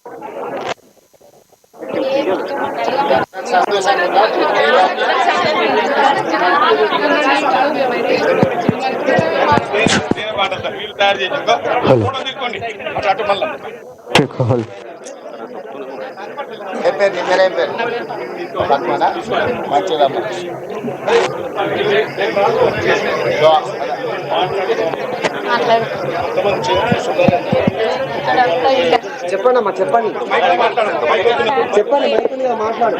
ఏం పేరు నీ పేరు? ఏం పేరు? పద్మనా? మంచిదమ్మ. చెప్పండి అమ్మా, చెప్పండి చెప్పండి, మాట్లాడు.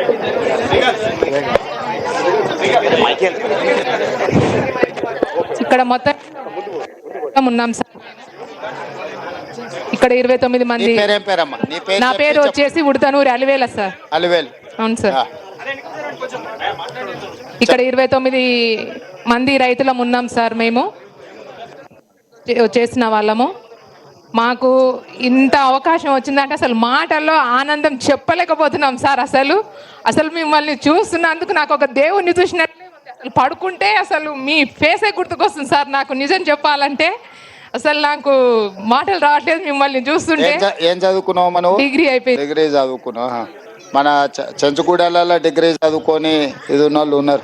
ఇక్కడ మొత్తం ఉన్నాం సార్. ఇక్కడ 29 మంది. నా పేరు వచ్చేసి ఉడతనూరి అలివేల సార్. అలివేల్. అవును సార్. ఇక్కడ 29 మంది రైతులం ఉన్నాం సార్. మేము చేసిన వాళ్ళము. మాకు ఇంత అవకాశం వచ్చిందంటే అసలు మాటల్లో ఆనందం చెప్పలేకపోతున్నాం సార్. అసలు మిమ్మల్ని చూస్తున్నందుకు నాకు ఒక దేవుణ్ణి చూసినట్లే ఉంది. అసలు పడుకుంటే అసలు మీ ఫేసే గుర్తుకొస్తుంది సార్. నాకు నిజం చెప్పాలంటే అసలు నాకు మాటలు రావట్లేదు మిమ్మల్ని చూస్తుంటే. ఏం చదువుకున్నావు మనం? డిగ్రీ అయిపోయింది. డిగ్రీ చదువుకున్నావు. మన చెంచుగూడలలో డిగ్రీ చదువుకొని ఇది ఉన్న వాళ్ళు ఉన్నారు.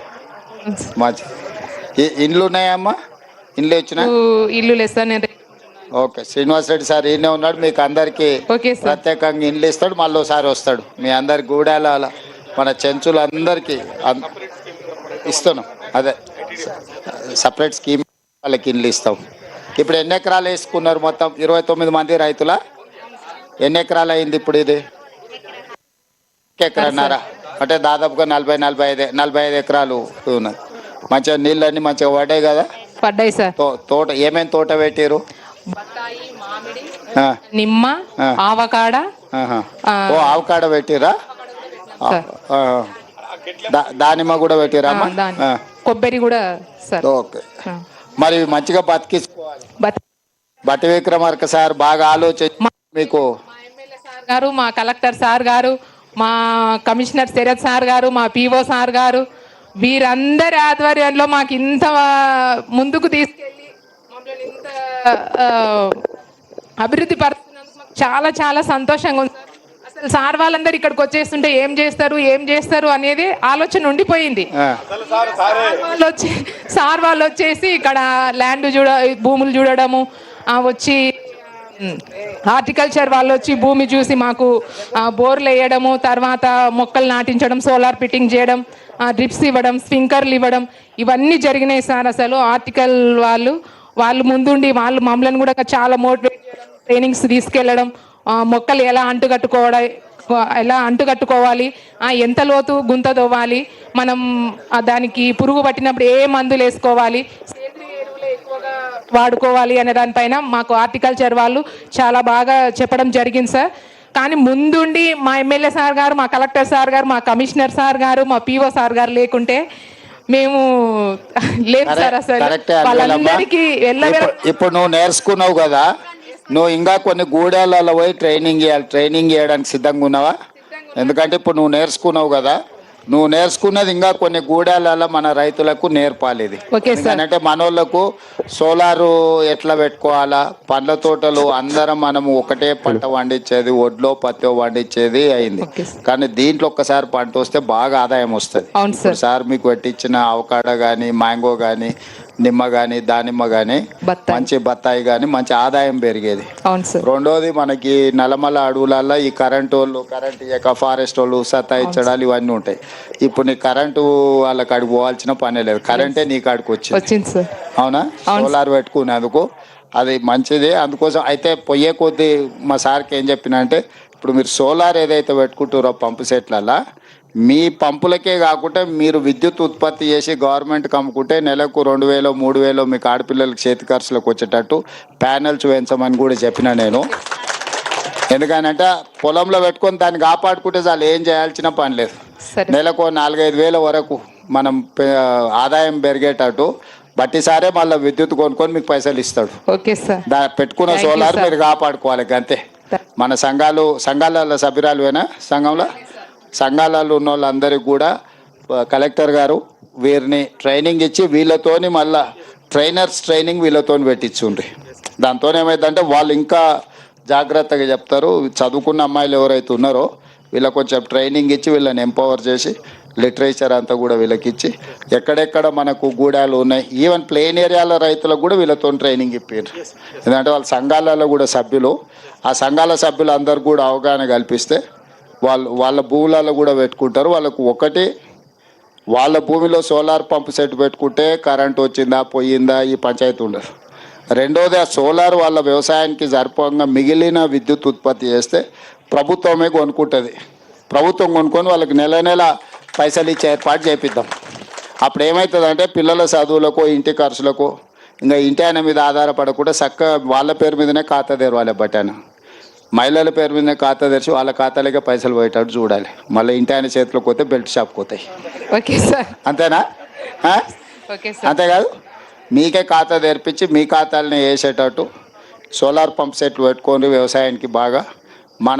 మంచి ఇండ్లు ఉన్నాయమ్మా? ఇండ్లు వచ్చినా? ఇల్లు లేదు సార్. నేను ఓకే. శ్రీనివాస్ రెడ్డి సార్ ఈయనే ఉన్నాడు. మీకు అందరికి ప్రత్యేకంగా ఇండ్లు ఇస్తాడు. మళ్ళీ ఒకసారి వస్తాడు. మీ అందరి గూడాల మన చెంచులందరికీ ఇస్తున్నాం. అదే సపరేట్ స్కీమ్ వాళ్ళకి ఇండ్లు ఇస్తాం. ఇప్పుడు ఎన్ని ఎకరాలు వేసుకున్నారు? మొత్తం 29 మంది రైతుల ఎన్ని ఎకరాలు అయింది ఇప్పుడు? ఇది ఎకరన్నారా? అంటే దాదాపుగా 45 ఎకరాలు ఉన్నాయి. మంచిగా నీళ్ళన్నీ మంచిగా పడ్డాయి కదా? పడ్డాయి సార్. తోట ఏమేమి తోట పెట్టారు? బత్తాయి, మామిడి, నిమ్మ, ఆవకాడ. ఆవకాడ పెట్టిరా? దానిమ్మ కూడా పెట్టిరా? కొబ్బరి కూడా సార్. ఓకే. మరి మంచిగా బతికించుకోవాలి. బట్టి విక్రమార్క సార్ బాగా ఆలోచించి మీకు మా ఎమ్మెల్యే సార్ గారు, మా కలెక్టర్ సార్ గారు, మా కమిషనర్ శరత్ సార్ గారు, మా పిఓ సార్ గారు, వీరందరి ఆధ్వర్యంలో మాకు ఇంత ముందుకు తీసుకెళ్ళి మమ్మల్ని ఇంత అభివృద్ధి పరుస్తున్నందుకు మాకు చాలా చాలా సంతోషంగా ఉంది. అసలు సార్ వాళ్ళందరూ ఇక్కడికి వచ్చేస్తుంటే ఏం చేస్తారు అనేది ఆలోచన ఉండిపోయింది. సార్ వాళ్ళు వచ్చేసి ఇక్కడ ల్యాండ్ భూములు చూడడము, వచ్చి హార్టికల్చర్ వాళ్ళు వచ్చి భూమి చూసి మాకు బోర్లు వేయడము, తర్వాత మొక్కలు నాటించడం, సోలార్ ఫిట్టింగ్ చేయడం, డ్రిప్స్ ఇవ్వడం, స్ప్రింకర్లు ఇవ్వడం, ఇవన్నీ జరిగినాయి సార్. అసలు ఆర్టికల్ వాళ్ళు ముందుండి వాళ్ళు మమ్మల్ని కూడా చాలా మోటివేట్ చేయడం, ట్రైనింగ్స్ తీసుకెళ్ళడం, మొక్కలు ఎలా అంటుకట్టుకోవాలి, ఎంత లోతు గుంత తవ్వాలి, మనం దానికి పురుగు పట్టినప్పుడు ఏ మందులు వేసుకోవాలి, సేంద్రియ ఎరువులు ఎక్కువగా వాడుకోవాలి అనే దానిపైన మాకు హార్టికల్చర్ వాళ్ళు చాలా బాగా చెప్పడం జరిగింది సార్. కానీ ముందుండి మా ఎమ్మెల్యే సార్ గారు, మా కలెక్టర్ సార్ గారు, మా కమిషనర్ సార్ గారు, మా పిఓ సార్ గారు లేకుంటే మేము లేదు సార్. అసలు వాళ్ళందరికీ ఇప్పుడు నువ్వు నేర్చుకున్నావు కదా, నువ్వు ఇంకా కొన్ని గూడాలలో పోయి ట్రైనింగ్ చేయడానికి సిద్ధంగా ఉన్నావా? ఎందుకంటే ఇప్పుడు నువ్వు నేర్చుకున్నావు కదా, నువ్వు నేర్చుకున్నది ఇంకా కొన్ని గూడాలలో మన రైతులకు నేర్పాలి. ఇది ఎందుకంటే మనోళ్ళకు సోలారు ఎట్లా పెట్టుకోవాలా, పండ్ల తోటలు అందరం మనము ఒకటే పంట పండించేది, ఒడ్లో పత్తి పండించేది అయింది. కానీ దీంట్లో ఒక్కసారి పంట వస్తే బాగా ఆదాయం వస్తుంది. సార్ మీకు పెట్టించిన అవకాడో కానీ, మ్యాంగో కానీ, నిమ్మ కానీ, దానిమ్మ కానీ, మంచి బత్తాయి కానీ మంచి ఆదాయం పెరిగేది. రెండోది మనకి నల్లమల అడవులలో ఈ కరెంట్ ఇక ఫారెస్ట్ వాళ్ళు సతాయించడాలు ఇవన్నీ ఉంటాయి. ఇప్పుడు నీ కరెంటు వాళ్ళ కాడికి పోవాల్సిన పనే లేదు, కరెంటే నీ కాడికి వచ్చింది. అవునా? సోలార్ పెట్టుకునేందుకు అది మంచిది. అందుకోసం అయితే పొయ్యే కొద్దీ మా సార్కి ఏం చెప్పిన అంటే, ఇప్పుడు మీరు సోలార్ ఏదైతే పెట్టుకుంటారో పంపు సెట్లలో, మీ పంపులకే కాకుండా మీరు విద్యుత్ ఉత్పత్తి చేసి గవర్నమెంట్కి అమ్ముకుంటే నెలకు 2000 3000 మీకు ఆడపిల్లలకి చేతి ఖర్చులకు వచ్చేటట్టు ప్యానెల్స్ వేయించమని కూడా చెప్పిన నేను. ఎందుకనంటే పొలంలో పెట్టుకొని దాన్ని కాపాడుకుంటే చాలు, ఏం చేయాల్సిన పని లేదు. నెలకు 4-5 వేల వరకు మనం ఆదాయం పెరిగేటట్టు బట్టి సారే మళ్ళీ విద్యుత్ కొనుక్కొని మీకు పైసలు ఇస్తాడు. పెట్టుకున్న సోలార్ మీరు కాపాడుకోవాలి అంతే. మన సంఘాలలో సభ్యురాలువేనా? సంఘాలలో ఉన్న వాళ్ళందరికీ కూడా కలెక్టర్ గారు వీరిని ట్రైనింగ్ ఇచ్చి వీళ్ళతోని మళ్ళా ట్రైనింగ్ వీళ్ళతో పెట్టించుండ్రి. దాంతో ఏమైందంటే వాళ్ళు ఇంకా జాగ్రత్తగా చెప్తారు. చదువుకున్న అమ్మాయిలు ఎవరైతే ఉన్నారో వీళ్ళకి కొంచెం ట్రైనింగ్ ఇచ్చి వీళ్ళని ఎంపవర్ చేసి లిటరేచర్ అంతా కూడా వీళ్ళకి ఇచ్చి ఎక్కడెక్కడ మనకు గూడాలు ఉన్నాయి, ఈవెన్ ప్లెయిన్ ఏరియాల రైతులకు కూడా వీళ్ళతో ట్రైనింగ్ ఇప్పారు. ఎందుకంటే వాళ్ళ సంఘాలలో కూడా సభ్యులు, ఆ సంఘాల సభ్యులు అందరు కూడా అవగాహన కల్పిస్తే వాళ్ళ భూములలో కూడా పెట్టుకుంటారు. వాళ్ళకు ఒకటి, వాళ్ళ భూమిలో సోలార్ పంప్ సెట్ పెట్టుకుంటే కరెంట్ వచ్చిందా పోయిందా ఈ పంచాయతీ ఉండదు. రెండోది, ఆ సోలార్ వాళ్ళ వ్యవసాయానికి సరిపోగా మిగిలిన విద్యుత్ ఉత్పత్తి చేస్తే ప్రభుత్వమే కొనుక్కుంటుంది. ప్రభుత్వం కొనుక్కొని వాళ్ళకి నెల నెల పైసలు ఇచ్చే ఏర్పాటు చేపిద్దాం. అప్పుడు ఏమవుతుందంటే పిల్లల చదువులకు, ఇంటి ఖర్చులకు, ఇంకా ఇంటి ఆయన మీద ఆధారపడకుండా చక్కగా వాళ్ళ పేరు మీదనే ఖాతా తెరవాలి. బట్టాను మహిళల పేరు మీదనే ఖాతా తెరిచి వాళ్ళ ఖాతాలకే పైసలు పోయేటట్టు చూడాలి. మళ్ళీ ఇంటి ఆయన చేతిలోకి పోతే బెల్ట్ షాప్కి పోతాయి. Okay sir. అంతేనా? Okay sir. అంతేకాదు, మీకే ఖాతా తెరిపించి మీ ఖాతాలని వేసేటట్టు సోలార్ పంప్ సెట్లు పెట్టుకొని వ్యవసాయానికి బాగా